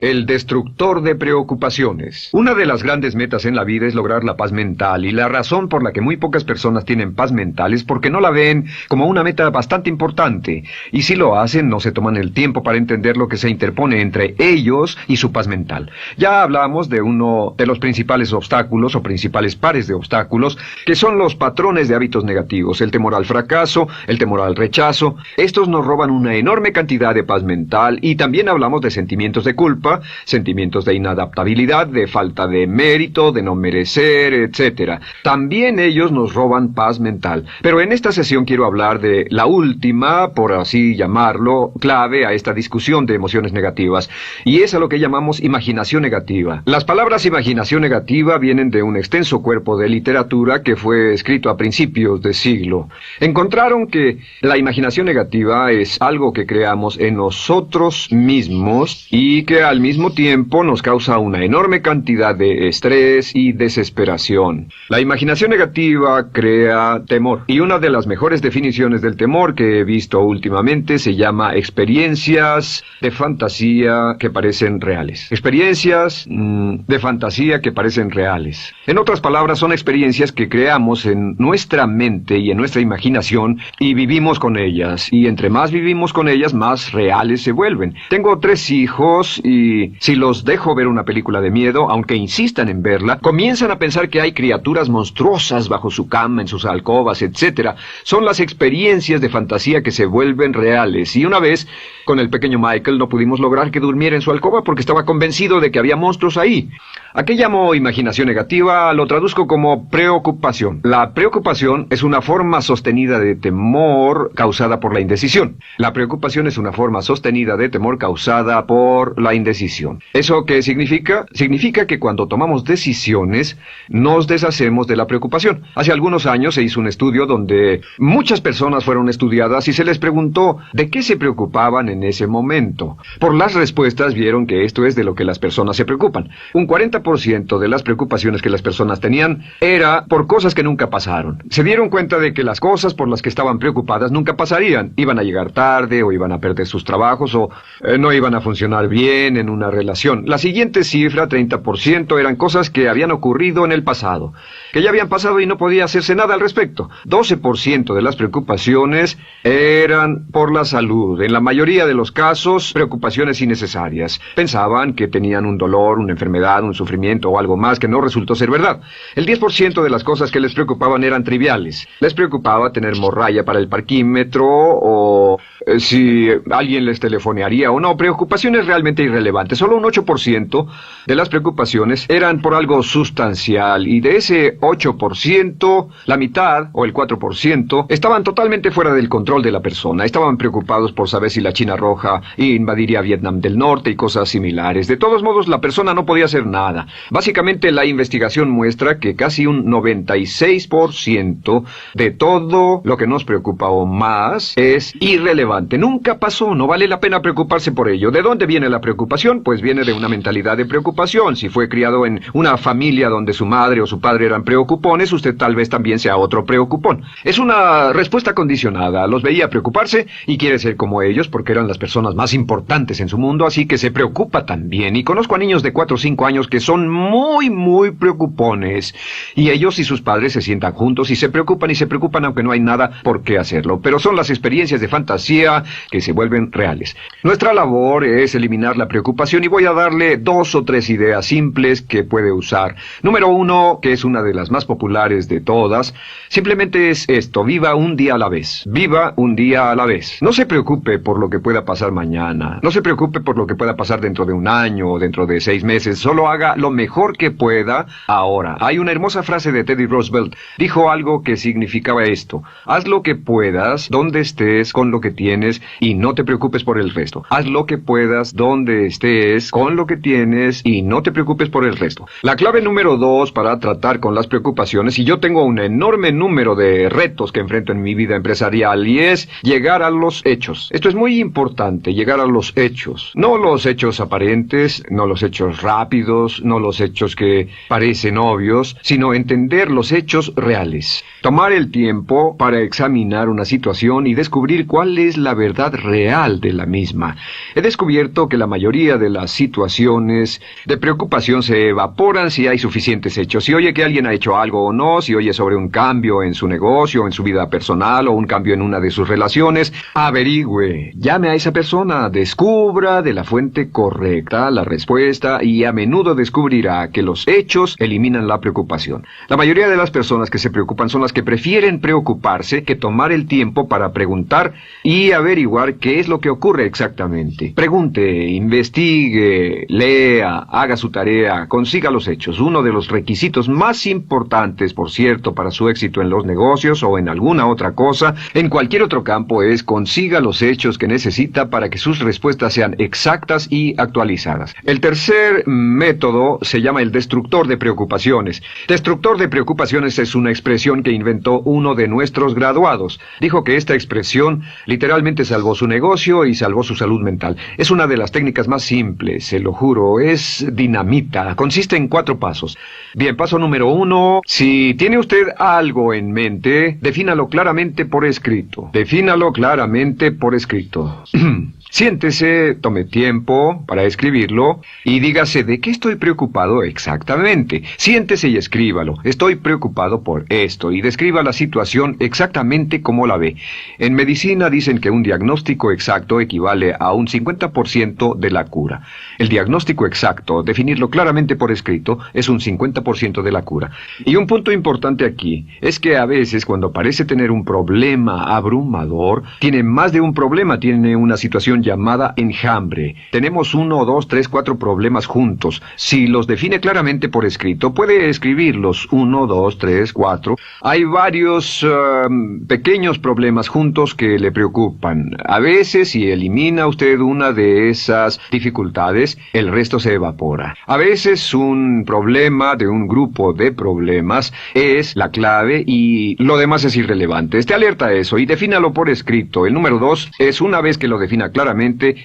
El destructor de preocupaciones. Una de las grandes metas en la vida es lograr la paz mental, y la razón por la que muy pocas personas tienen paz mental es porque no la ven como una meta bastante importante, y si lo hacen no se toman el tiempo para entender lo que se interpone entre ellos y su paz mental. Ya hablamos de uno de los principales obstáculos o principales pares de obstáculos, que son los patrones de hábitos negativos, el temor al fracaso, el temor al rechazo. Estos nos roban una enorme cantidad de paz mental, y también hablamos de sentimientos de culpa, sentimientos de inadaptabilidad, de falta de mérito, de no merecer, etc. También ellos nos roban paz mental. Pero en esta sesión quiero hablar de la última, por así llamarlo, clave a esta discusión de emociones negativas, y es a lo que llamamos imaginación negativa. Las palabras imaginación negativa vienen de un extenso cuerpo de literatura que fue escrito a principios de siglo. Encontraron que la imaginación negativa es algo que creamos en nosotros mismos y que al mismo tiempo nos causa una enorme cantidad de estrés y desesperación. La imaginación negativa crea temor, y una de las mejores definiciones del temor que he visto últimamente se llama experiencias de fantasía que parecen reales. Experiencias de fantasía que parecen reales. En otras palabras, son experiencias que creamos en nuestra mente y en nuestra imaginación y vivimos con ellas, y entre más vivimos con ellas, más reales se vuelven. Tengo 3 hijos y si los dejo ver una película de miedo, aunque insistan en verla, comienzan a pensar que hay criaturas monstruosas bajo su cama, en sus alcobas, etc. Son las experiencias de fantasía que se vuelven reales. Y una vez, con el pequeño Michael, no pudimos lograr que durmiera en su alcoba porque estaba convencido de que había monstruos ahí. ¿A qué llamo imaginación negativa? Lo traduzco como preocupación. La preocupación es una forma sostenida de temor causada por la indecisión. La preocupación es una forma sostenida de temor causada por la indecisión. ¿Eso qué significa? Significa que cuando tomamos decisiones, nos deshacemos de la preocupación. Hace algunos años se hizo un estudio donde muchas personas fueron estudiadas y se les preguntó de qué se preocupaban en ese momento. Por las respuestas vieron que esto es de lo que las personas se preocupan. Un 40% de las preocupaciones que las personas tenían era por cosas que nunca pasaron. Se dieron cuenta de que las cosas por las que estaban preocupadas nunca pasarían. Iban a llegar tarde, o iban a perder sus trabajos, o no iban a funcionar bien en una relación. La siguiente cifra, 30%, eran cosas que habían ocurrido en el pasado, que ya habían pasado y no podía hacerse nada al respecto. 12% de las preocupaciones eran por la salud. En la mayoría de los casos, preocupaciones innecesarias. Pensaban que tenían un dolor, una enfermedad, un sufrimiento o algo más que no resultó ser verdad. El 10% de las cosas que les preocupaban eran triviales. Les preocupaba tener morralla para el parquímetro, o si alguien les telefonearía o no. Preocupaciones realmente irrelevantes. Solo un 8% de las preocupaciones eran por algo sustancial, y de ese 8%, la mitad, o el 4%, estaban totalmente fuera del control de la persona. Estaban preocupados por saber si la China Roja invadiría Vietnam del Norte y cosas similares. De todos modos, la persona no podía hacer nada. Básicamente, la investigación muestra que casi un 96% de todo lo que nos preocupa o más es irrelevante. Nunca pasó, no vale la pena preocuparse por ello. ¿De dónde viene la preocupación? Pues viene de una mentalidad de preocupación. Si fue criado en una familia donde su madre o su padre eran preocupones, usted tal vez también sea otro preocupón. Es una respuesta condicionada. Los veía preocuparse y quiere ser como ellos porque eran las personas más importantes en su mundo, así que se preocupa también. Y conozco a niños de 4 o 5 años que son muy preocupones, y ellos y sus padres se sientan juntos y se preocupan aunque no hay nada por qué hacerlo. Pero son las experiencias de fantasía que se vuelven reales. Nuestra labor es eliminar la preocupación, y voy a darle 2 o 3 ideas simples que puede usar. Número 1, que es una de las más populares de todas, simplemente es esto: viva un día a la vez. Viva un día a la vez. No se preocupe por lo que pueda pasar mañana. No se preocupe por lo que pueda pasar dentro de un año o dentro de 6 meses. Solo haga lo mejor que pueda ahora. Hay una hermosa frase de Teddy Roosevelt. Dijo algo que significaba esto: haz lo que puedas, donde estés, con lo que tienes, y no te preocupes por el resto. Haz lo que puedas, donde estés, con lo que tienes, y no te preocupes por el resto. La clave número 2 para tratar con las preocupaciones, y yo tengo un enorme número de retos que enfrento en mi vida empresarial, y es llegar a los hechos. Esto es muy importante, llegar a los hechos. No los hechos aparentes, no los hechos rápidos, no los hechos que parecen obvios, sino entender los hechos reales. Tomar el tiempo para examinar una situación y descubrir cuál es la verdad real de la misma. He descubierto que la mayoría mayoría de las situaciones de preocupación se evaporan si hay suficientes hechos. Si oye que alguien ha hecho algo o no, si oye sobre un cambio en su negocio, en su vida personal o un cambio en una de sus relaciones, averigüe, llame a esa persona, descubra de la fuente correcta la respuesta y a menudo descubrirá que los hechos eliminan la preocupación. La mayoría de las personas que se preocupan son las que prefieren preocuparse que tomar el tiempo para preguntar y averiguar qué es lo que ocurre exactamente. Pregunte, investigue, lea, haga su tarea, consiga los hechos. Uno de los requisitos más importantes, por cierto, para su éxito en los negocios o en alguna otra cosa, en cualquier otro campo, es consiga los hechos que necesita para que sus respuestas sean exactas y actualizadas. El tercer método se llama el destructor de preocupaciones. Destructor de preocupaciones es una expresión que inventó uno de nuestros graduados. Dijo que esta expresión literalmente salvó su negocio y salvó su salud mental. Es una de las técnicas más simples, se lo juro, es dinamita. Consiste en 4 pasos. Bien, paso número 1. Si tiene usted algo en mente, defínalo claramente por escrito. Defínalo claramente por escrito. Siéntese, tome tiempo para escribirlo y dígase de qué estoy preocupado exactamente. Siéntese y escríbalo. Estoy preocupado por esto y describa la situación exactamente como la ve. En medicina dicen que un diagnóstico exacto equivale a un 50% de la cura. El diagnóstico exacto, definirlo claramente por escrito, es un 50% de la cura. Y un punto importante aquí es que a veces cuando parece tener un problema abrumador, tiene más de un problema, tiene una situación llamada enjambre. Tenemos 1, 2, 3, 4 problemas juntos. Si los define claramente por escrito, puede escribirlos 1, 2, 3, 4. Hay varios pequeños problemas juntos que le preocupan. A veces, si elimina usted una de esas dificultades, el resto se evapora. A veces un problema de un grupo de problemas es la clave y lo demás es irrelevante. Esté alerta a eso y defínalo por escrito. El número 2 es, una vez que lo defina claramente,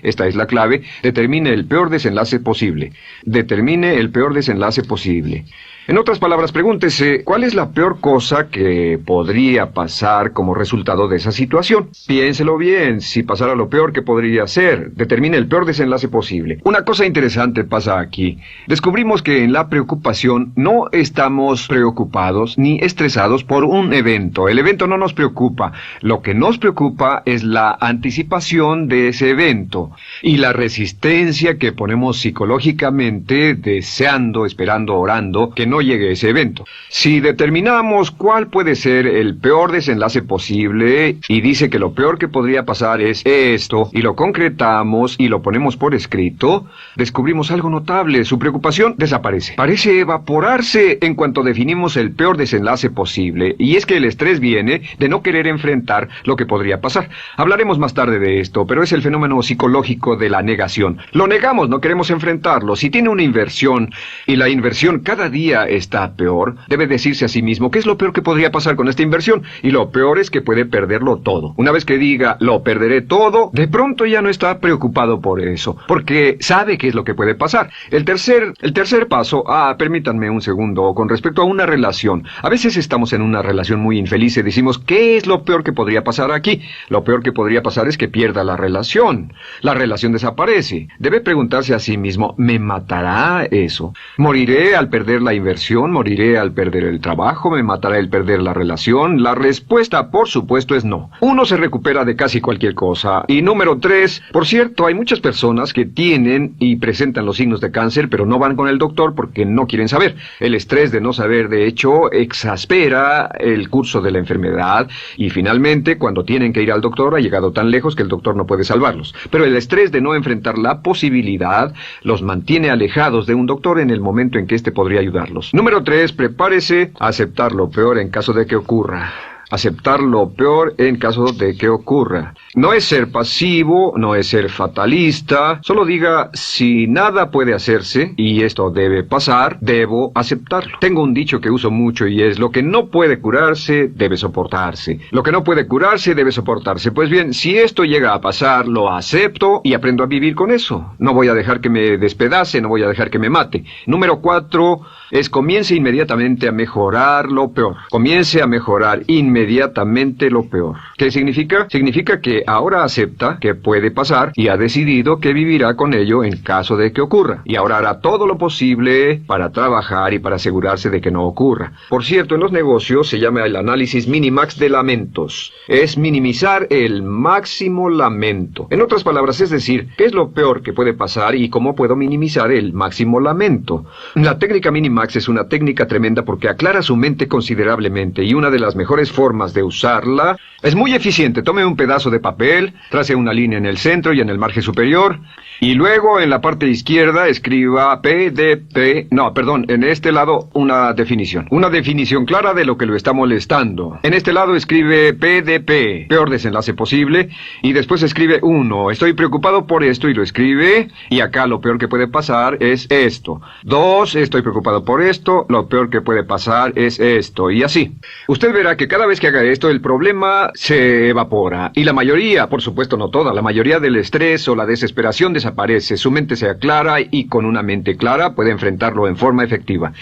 esta es la clave, determine el peor desenlace posible. Determine el peor desenlace posible. En otras palabras, pregúntese, ¿cuál es la peor cosa que podría pasar como resultado de esa situación? Piénselo bien, si pasara lo peor que podría ser, determine el peor desenlace posible. Una cosa interesante pasa aquí. Descubrimos que en la preocupación no estamos preocupados ni estresados por un evento. El evento no nos preocupa. Lo que nos preocupa es la anticipación de ese evento y la resistencia que ponemos psicológicamente, deseando, esperando, orando, que no llegue ese evento. Si determinamos cuál puede ser el peor desenlace posible y dice que lo peor que podría pasar es esto y lo concretamos y lo ponemos por escrito, descubrimos algo notable. Su preocupación desaparece. Parece evaporarse en cuanto definimos el peor desenlace posible, y es que el estrés viene de no querer enfrentar lo que podría pasar. Hablaremos más tarde de esto, pero es el fenómeno psicológico de la negación. Lo negamos, no queremos enfrentarlo. Si tiene una inversión y la inversión cada día está peor, debe decirse a sí mismo qué es lo peor que podría pasar con esta inversión, y lo peor es que puede perderlo todo. Una vez que diga lo perderé todo, de pronto ya no está preocupado por eso, porque sabe qué es lo que puede pasar. El tercer paso, permítanme un segundo, con respecto a una relación. A veces estamos en una relación muy infeliz y decimos, ¿qué es lo peor que podría pasar aquí? Lo peor que podría pasar es que pierda la relación. La relación desaparece. Debe preguntarse a sí mismo, ¿me matará eso? ¿Moriré al perder la inversión? ¿Moriré al perder el trabajo? ¿Me matará el perder la relación? La respuesta, por supuesto, es no. Uno se recupera de casi cualquier cosa. Y número 3, por cierto, hay muchas personas que tienen y presentan los signos de cáncer, pero no van con el doctor porque no quieren saber. El estrés de no saber, de hecho, exaspera el curso de la enfermedad y finalmente, cuando tienen que ir al doctor, ha llegado tan lejos que el doctor no puede salvarlos. Pero el estrés de no enfrentar la posibilidad los mantiene alejados de un doctor en el momento en que éste podría ayudarlos. Número 3, prepárese a aceptar lo peor en caso de que ocurra. Aceptar lo peor en caso de que ocurra. No es ser pasivo, no es ser fatalista. Solo diga, si nada puede hacerse, y esto debe pasar, debo aceptarlo. Tengo un dicho que uso mucho y es, lo que no puede curarse, debe soportarse. Lo que no puede curarse, debe soportarse. Pues bien, si esto llega a pasar, lo acepto y aprendo a vivir con eso. No voy a dejar que me despedace, no voy a dejar que me mate. Número 4 es, comience inmediatamente a mejorar lo peor. Comience a mejorar inmediatamente inmediatamente lo peor. ¿Qué significa? Significa que ahora acepta que puede pasar y ha decidido que vivirá con ello en caso de que ocurra. Y ahora hará todo lo posible para trabajar y para asegurarse de que no ocurra. Por cierto, en los negocios se llama el análisis minimax de lamentos. Es minimizar el máximo lamento. En otras palabras, es decir, ¿qué es lo peor que puede pasar y cómo puedo minimizar el máximo lamento? La técnica minimax es una técnica tremenda porque aclara su mente considerablemente y una de las mejores formas de usarla es muy eficiente. Tome un pedazo de papel, trace una línea en el centro y en el margen superior y luego en la parte izquierda escriba en este lado una definición clara de lo que lo está molestando. En este lado escribe PDP, peor desenlace posible, y después escribe 1, estoy preocupado por esto, y lo escribe, y acá lo peor que puede pasar es esto. 2, estoy preocupado por esto, lo peor que puede pasar es esto, y así. Usted verá que cada vez que haga esto el problema se evapora, y la mayoría, por supuesto no toda, la mayoría del estrés o la desesperación desaparece, su mente se aclara y con una mente clara puede enfrentarlo en forma efectiva.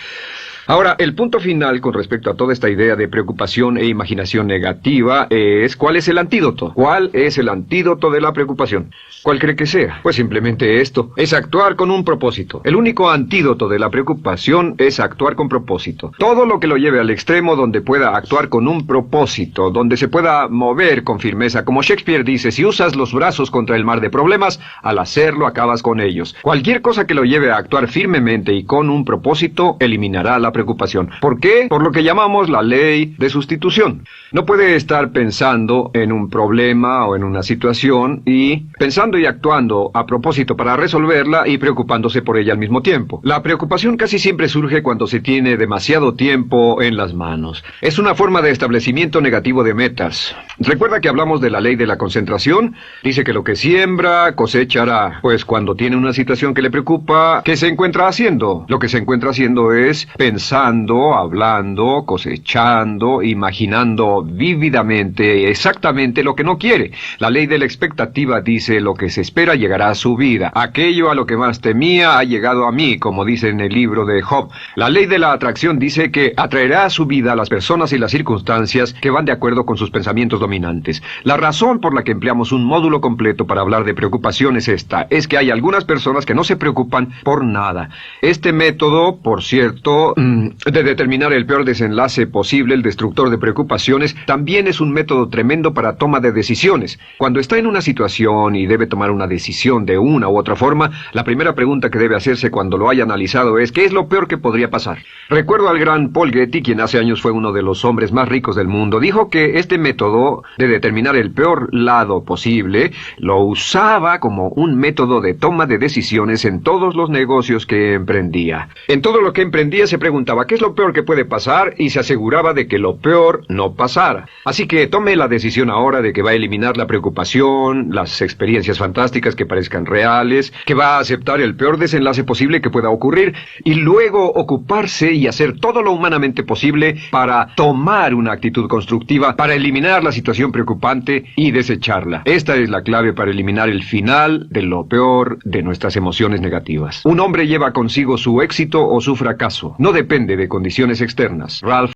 Ahora, el punto final con respecto a toda esta idea de preocupación e imaginación negativa es ¿cuál es el antídoto? ¿Cuál es el antídoto de la preocupación? ¿Cuál cree que sea? Pues simplemente esto, es actuar con un propósito. El único antídoto de la preocupación es actuar con propósito. Todo lo que lo lleve al extremo donde pueda actuar con un propósito, donde se pueda mover con firmeza. Como Shakespeare dice, si usas los brazos contra el mar de problemas, al hacerlo acabas con ellos. Cualquier cosa que lo lleve a actuar firmemente y con un propósito, eliminará la preocupación. ¿Por qué? Por lo que llamamos la ley de sustitución. No puede estar pensando en un problema o en una situación y pensando y actuando a propósito para resolverla y preocupándose por ella al mismo tiempo. La preocupación casi siempre surge cuando se tiene demasiado tiempo en las manos. Es una forma de establecimiento negativo de metas. ¿Recuerda que hablamos de la ley de la concentración? Dice que lo que siembra, cosechará. Pues cuando tiene una situación que le preocupa, ¿qué se encuentra haciendo? Lo que se encuentra haciendo es pensando, hablando, cosechando, imaginando vívidamente exactamente lo que no quiere. La ley de la expectativa dice lo que se espera llegará a su vida. Aquello a lo que más temía ha llegado a mí, como dice en el libro de Job. La ley de la atracción dice que atraerá a su vida a las personas y las circunstancias que van de acuerdo con sus pensamientos dominantes. La razón por la que empleamos un módulo completo para hablar de preocupación es esta, es que hay algunas personas que no se preocupan por nada. Este método, por cierto, de determinar el peor desenlace posible, el destructor de preocupaciones, también es un método tremendo para toma de decisiones. Cuando está en una situación y debe tomar una decisión de una u otra forma, la primera pregunta que debe hacerse cuando lo haya analizado es ¿qué es lo peor que podría pasar? Recuerdo al gran Paul Getty, quien hace años fue uno de los hombres más ricos del mundo, dijo que este método de determinar el peor lado posible lo usaba como un método de toma de decisiones en todos los negocios que emprendía. En todo lo que emprendía se preguntaba ¿qué es lo peor que puede pasar? Y se aseguraba de que lo peor no pasara. Así que tome la decisión ahora de que va a eliminar la preocupación, las experiencias fantásticas que parezcan reales, que va a aceptar el peor desenlace posible que pueda ocurrir y luego ocuparse y hacer todo lo humanamente posible para tomar una actitud constructiva, para eliminar la situación preocupante y desecharla. Esta es la clave para eliminar el final de lo peor de nuestras emociones negativas. Un hombre lleva consigo su éxito o su fracaso. No depende de condiciones externas. Ralph